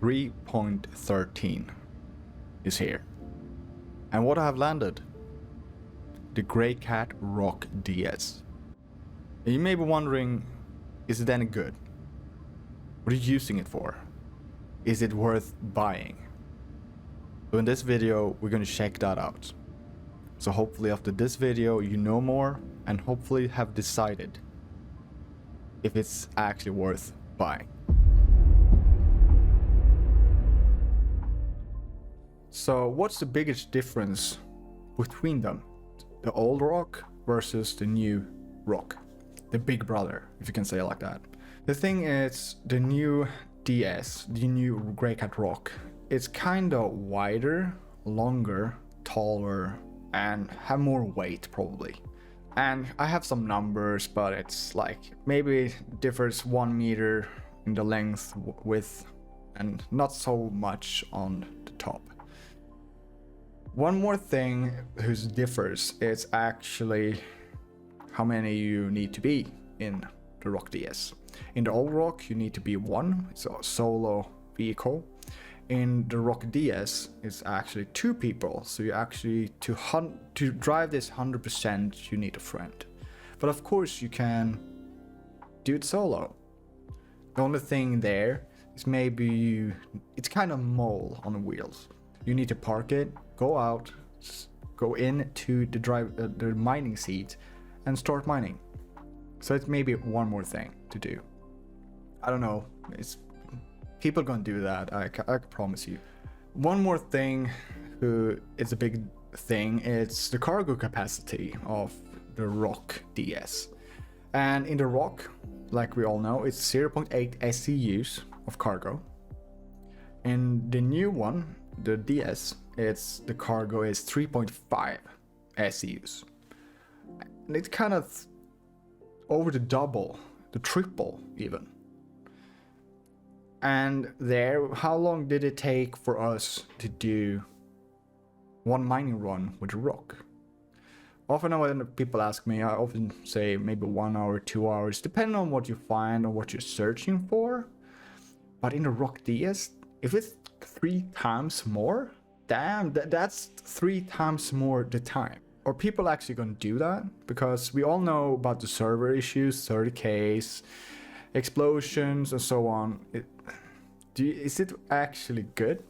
3.13 is here. And what I have landed? The Greycat ROC-DS. And you may be wondering, is it any good? What are you using it for? Is it worth buying? So in this video, we're going to check that out. So hopefully after this video, you know more and hopefully have decided if it's actually worth buying. So what's the biggest difference between them? The old ROC versus the new ROC. The big brother, if you can say it like that. The thing is, the new DS, the new Greycat ROC, it's kind of wider, longer, taller, and have more weight probably. And I have some numbers, but it's like maybe it differs 1 meter in the length, width, and not so much on the top. One more thing whose differs is actually how many you need to be in the ROC-DS. In the old ROC you need to be one, it's a solo vehicle. In the ROC-DS it's actually 2 people, so you actually to drive this 100% you need a friend. But of course you can do it solo. The only thing there is maybe it's kind of mole on the wheels. You need to park it, go out, go into the mining seat and start mining. So it's maybe one more thing to do. I don't know, it's people gonna do that, I promise you. One more thing it's a big thing, it's the cargo capacity of the ROC-DS. And in the ROC, like we all know, it's 0.8 SCUs of cargo. In the new one, the DS, the cargo is 3.5 SCUs. And it's kind of over the double, the triple even. And there, how long did it take for us to do one mining run with the ROC? Often when people ask me, I often say maybe 1 hour, 2 hours, depending on what you find or what you're searching for. But in the ROC-DS, if it's 3 times more, damn, that's 3 times more the time. Are people actually gonna do that? Because we all know about the server issues, 30Ks, explosions and so on. Is it actually good?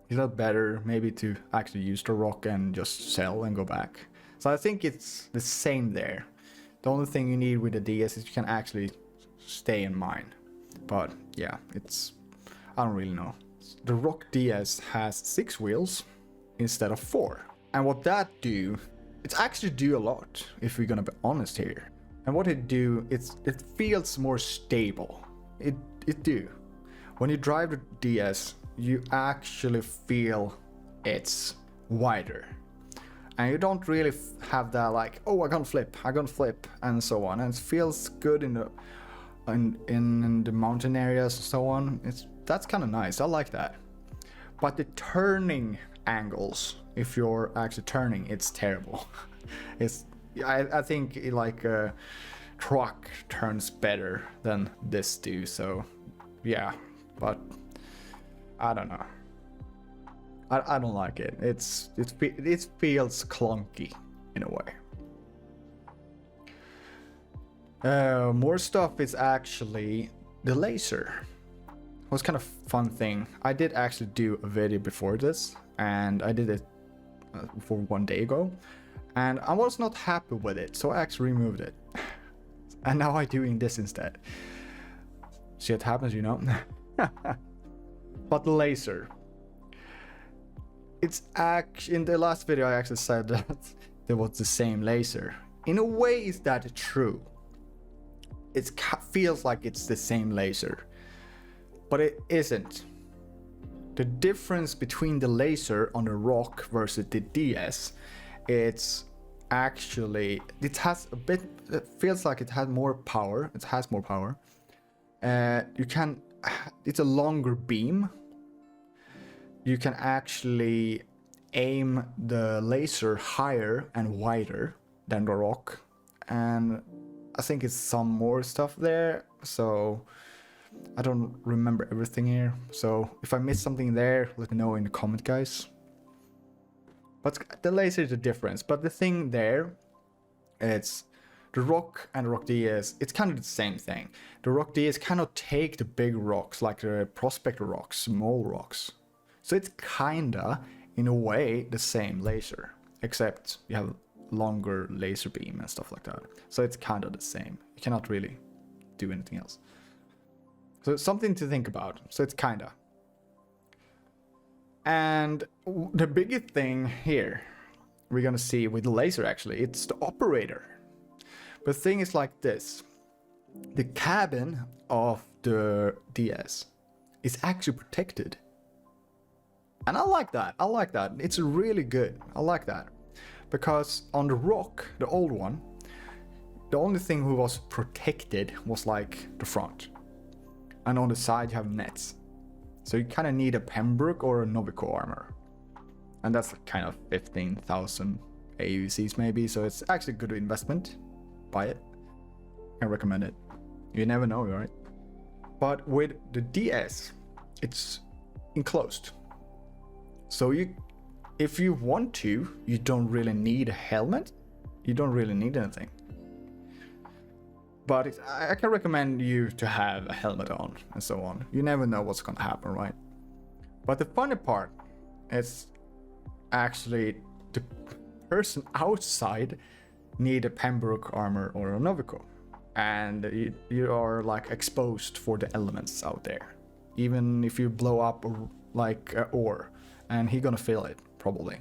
Is that better maybe to actually use the ROC and just sell and go back? So I think it's the same there. The only thing you need with the DS is you can actually stay in mine. But yeah, I don't really know. The ROC-DS has 6 wheels instead of 4. And what that do, it actually do a lot, if we're gonna be honest here. And what it do, it feels more stable. It do. When you drive the DS, you actually feel it's wider. And you don't really have that like, oh, I'm gonna flip, and so on. And it feels good in the mountain areas and so on. That's kind of nice, I like that. But the turning angles, if you're actually turning, it's terrible. I think like a truck turns better than this do, so yeah, but I don't know. I don't like it. It feels clunky in a way. More stuff is actually the laser. It was kind of fun thing. I did actually do a video before this, and I did it for 1 day ago, and I was not happy with it, so I actually removed it. And now I'm doing this instead. Shit happens, you know. But the laser, it's actually, in the last video I actually said that there was the same laser. In a way, is that true? It feels like it's the same laser, but it isn't. The difference between the laser on the ROC versus the DS, it's actually, it feels like it has more power. It has more power. It's a longer beam. You can actually aim the laser higher and wider than the ROC, and I think it's some more stuff there. So I don't remember everything here, so if I missed something there, let me know in the comment, guys. But the laser is the difference. But the thing there, it's the ROC and the ROC-DS, it's kind of the same thing. The ROC-DS cannot take the big rocks like the Prospector rocks, small rocks. So it's kinda, in a way, the same laser, except you have longer laser beam and stuff like that. So it's kinda the same. You cannot really do anything else. So it's something to think about. So it's kinda. And the biggest thing here we're gonna see with the laser, actually, it's the operator. But the thing is like this. The cabin of the DS is actually protected. And I like that. I like that. It's really good. I like that. Because on the ROC, the old one, the only thing who was protected was like the front. And on the side you have nets. So you kind of need a Pembroke or a Novico armor. And that's kind of 15,000 AUCs maybe. So it's actually a good investment. Buy it. I recommend it. You never know, right? But with the DS, it's enclosed. So if you want to, you don't really need a helmet. You don't really need anything. But I can recommend you to have a helmet on and so on. You never know what's gonna happen, right? But the funny part is actually the person outside need a Pembroke armor or a Novico. And you are like exposed for the elements out there. Even if you blow up like an ore, and he gonna feel it, probably.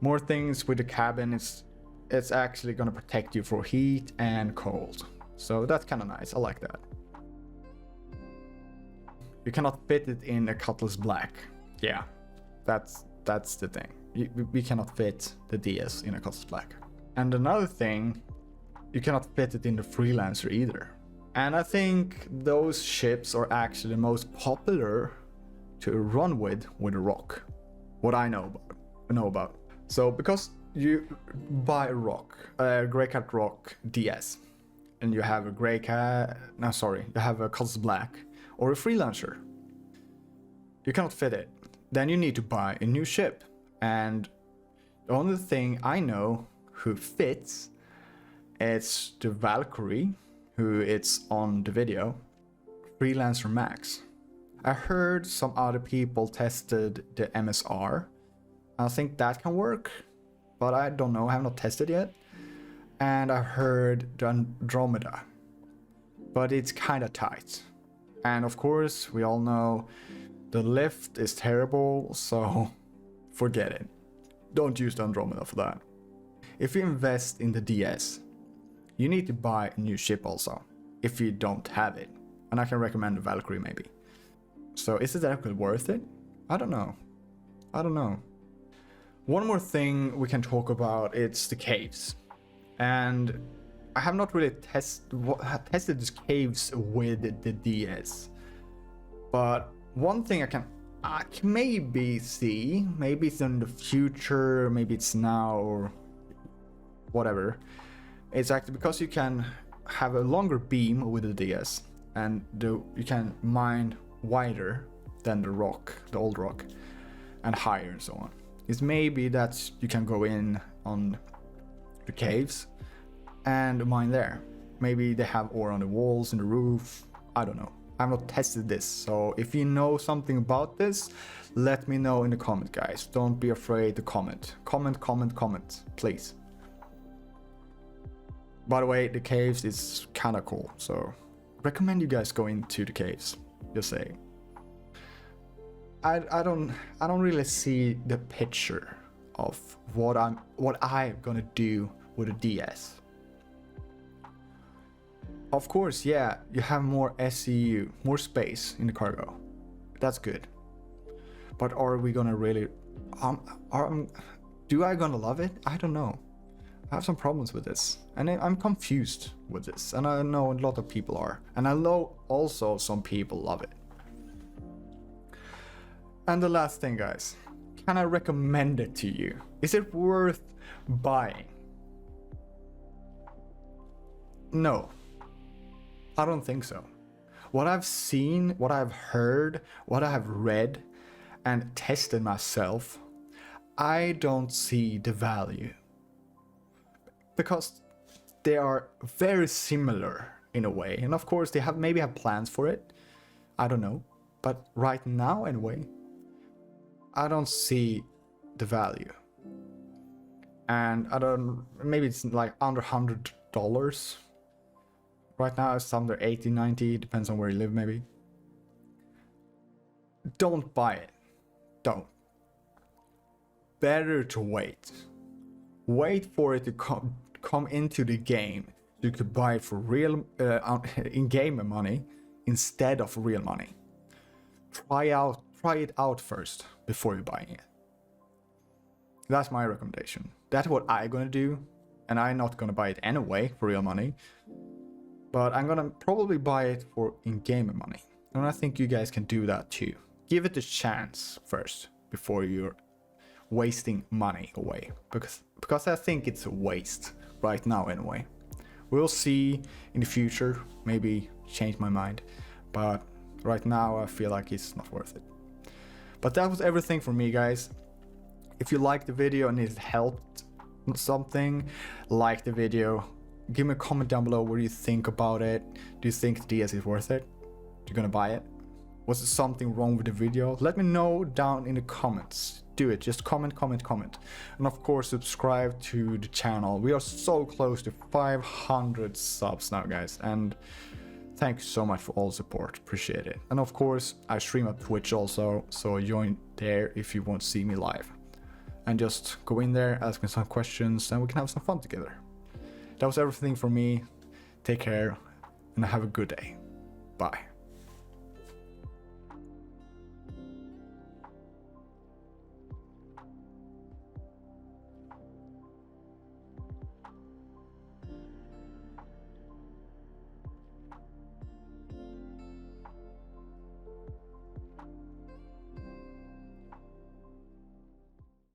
More things with the cabin, it's actually gonna protect you for heat and cold. So that's kind of nice, I like that. You cannot fit it in a Cutlass Black. Yeah, that's the thing. We cannot fit the DS in a Cutlass Black. And another thing, you cannot fit it in the Freelancer either. And I think those ships are actually the most popular to run with a ROC. What I know about. So because you buy a ROC, a Greycat ROC-DS, and you have a you have a Cutlass Black or a Freelancer. You cannot fit it. Then you need to buy a new ship. And the only thing I know who fits, it's the Valkyrie, who it's on the video, Freelancer Max. I heard some other people tested the MSR. I think that can work, but I don't know, I have not tested yet. And I heard the Andromeda, but it's kind of tight. And of course, we all know the lift is terrible, so forget it. Don't use the Andromeda for that. If you invest in the DS, you need to buy a new ship also, if you don't have it. And I can recommend the Valkyrie maybe. So is it actually worth it? I don't know. One more thing we can talk about, it's the caves. And I have not really tested these caves with the DS. But one thing I can maybe see, maybe it's in the future, maybe it's now or whatever. It's actually because you can have a longer beam with the DS and you can mine wider than the ROC, the old ROC, and higher and so on. It's maybe that you can go in on the caves and mine there. Maybe they have ore on the walls and the roof. I don't know. I've not tested this, so if you know something about this, let me know in the comment, guys. Don't be afraid to comment. Comment, please. By the way, the caves is kind of cool, so recommend you guys go into the caves. Just saying. I don't really see the picture of what I'm gonna do with a DS. Of course, yeah, you have more SCU, more space in the cargo. That's good. But are we gonna really do I gonna love it? I don't know. I have some problems with this, and I'm confused with this, and I know a lot of people are, and I know also some people love it. And the last thing, guys, can I recommend it to you? Is it worth buying? No, I don't think so. what I've seen, what I've heard, what I've read and tested myself, I don't see the value. Because they are very similar in a way. And of course they maybe have plans for it. I don't know. But right now anyway, I don't see the value. And maybe it's like under $100. Right now it's under 80, 90, depends on where you live maybe. Don't buy it. Don't. Better to wait. Wait for it to come into the game. You could buy it for real in-game money instead of real money. Try it out first before you buy it. That's my recommendation. That's what I'm gonna do, and I'm not gonna buy it anyway for real money. But I'm gonna probably buy it for in-game money, and I think you guys can do that too. Give it a chance first before you're wasting money away, because I think it's a waste right now anyway. We'll see in the future, maybe change my mind, but right now I feel like it's not worth it. But that was everything for me, guys. If you liked the video and it helped something, like the video, give me a comment down below what you think about it. Do you think the DS is worth it? You're gonna buy it? Was there something wrong with the video? Let me know down in the comments. Do it, just comment. And of course subscribe to the channel. We are so close to 500 subs now, guys, and thank you so much for all the support, appreciate it. And of course I stream on Twitch also, so join there if you want to see me live. And just go in there, ask me some questions, and we can have some fun together. That was everything from me. Take care and have a good day. Bye.